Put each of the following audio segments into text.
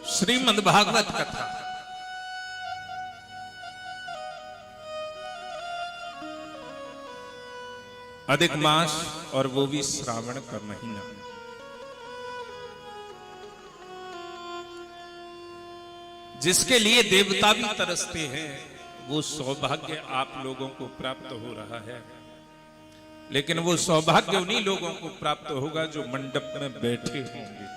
श्रीमद् भागवत कथा। अधिक मास और वो भी श्रावण का महीना। जिसके लिए देवता भी तरसते हैं, वो सौभाग्य आप लोगों को प्राप्त हो रहा है। लेकिन वो सौभाग्य उन्हीं लोगों को प्राप्त होगा जो मंडप में बैठे होंगे,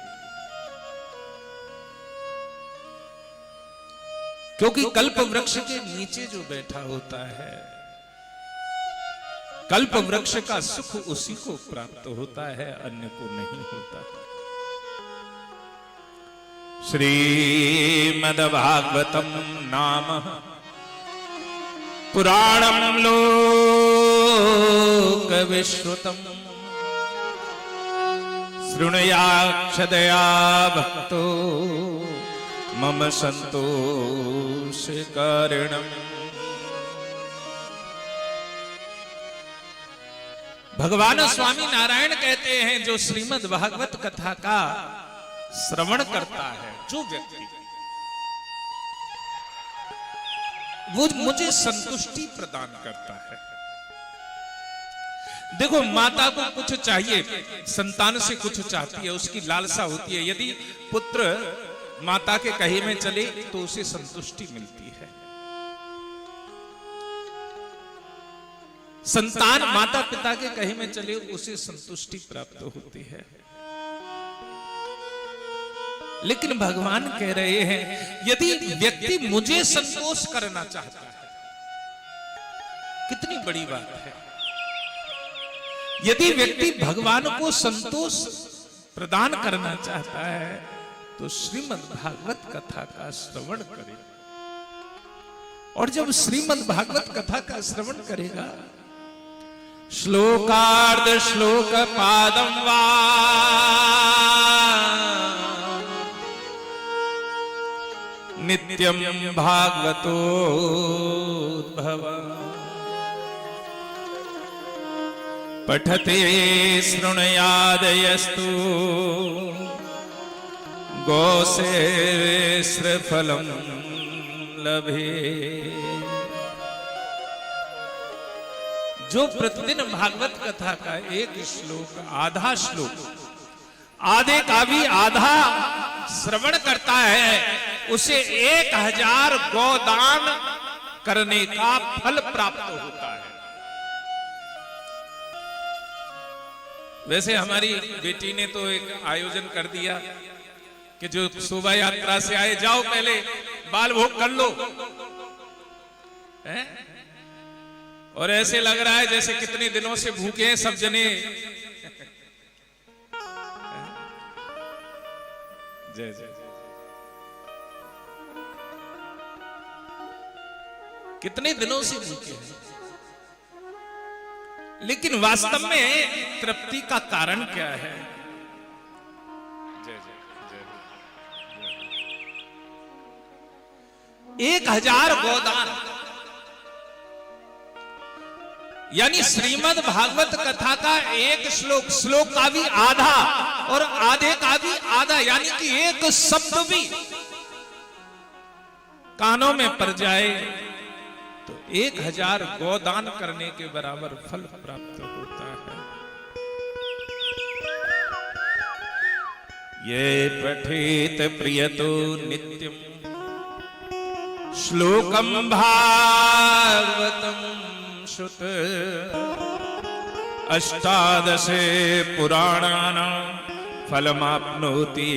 क्योंकि कल्प वृक्ष के नीचे जो बैठा होता है, कल्प वृक्ष का सुख उसी को प्राप्त होता है, अन्य को नहीं होता। श्रीमद्भागवतम नाम पुराणम लोक विश्रुतम शृणुयाक्षदया भक्तो मम संतोषकारिणम्। भगवान स्वामी नारायण कहते हैं, जो श्रीमद् भागवत कथा का श्रवण करता है जो व्यक्ति, वो मुझे संतुष्टि प्रदान करता है। देखो, माता को कुछ चाहिए, संतान से कुछ चाहती है, उसकी लालसा होती है। यदि पुत्र माता के कहे में चले तो उसे संतुष्टि मिलती है। संतान माता पिता के कहे में चले उसे संतुष्टि प्राप्त होती है। लेकिन भगवान कह रहे हैं, यदि व्यक्ति मुझे संतोष करना चाहता है, कितनी बड़ी बात है। यदि व्यक्ति भगवान को संतोष प्रदान करना चाहता है तो श्रीमद् भागवत कथा का श्रवण करे। और जब श्रीमद् भागवत कथा का श्रवण करेगा, श्लोकार्ध श्लोक पादम वा नित्यम भागवतोद्भव पठते शृणुयादयस्तु गोसेविस्रफलम लभे। जो प्रतिदिन भागवत कथा का एक श्लोक, आधा श्लोक, आधे का भी आधा श्रवण करता है, उसे 1000 गोदान करने का फल प्राप्त होता है। वैसे हमारी बेटी ने तो एक आयोजन कर दिया कि जो शोभा यात्रा से आए, जाओ पहले बाल भोग कर लो, है? और ऐसे लग रहा है जैसे कितने दिनों से भूखे हैं सब जने। जय जय, कितने दिनों से भूखे हैं। लेकिन वास्तव में तृप्ति का कारण क्या है? जय जय जय। 1000 गोदान, यानी श्रीमद् भागवत कथा का एक श्लोक, श्लोक का भी आधा और आधे का भी आधा, यानी कि एक शब्द भी कानों में पड़ जाए तो 1000 गोदान करने के बराबर फल प्राप्त होता है। ये पठेत प्रियतो नित्यम श्लोकम भागवतम श्रुत अष्टादशे पुराणानां फलमाप्नोति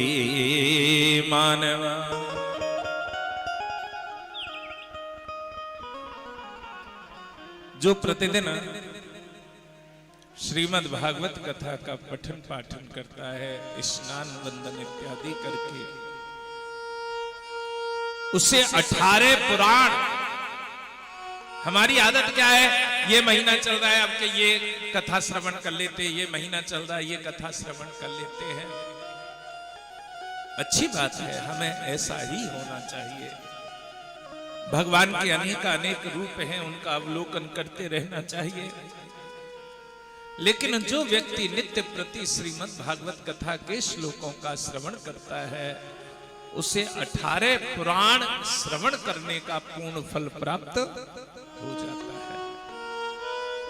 मानव। जो प्रतिदिन श्रीमद् भागवत कथा का पठन पाठन करता है, स्नान वंदन इत्यादि करके, उससे 18 पुराण। हमारी आदत क्या है, ये महीना चल रहा है, अब के ये कथा श्रवण कर लेते, ये महीना चल रहा है, ये कथा श्रवण कर लेते हैं। अच्छी बात है, हमें ऐसा ही होना चाहिए। भगवान के अनेक रूप हैं, उनका अवलोकन करते रहना चाहिए। लेकिन जो व्यक्ति नित्य प्रति श्रीमद् भागवत कथा के श्लोकों का श्रवण करता है, उसे 18 पुराण श्रवण करने का पूर्ण फल प्राप्त हो जाता है।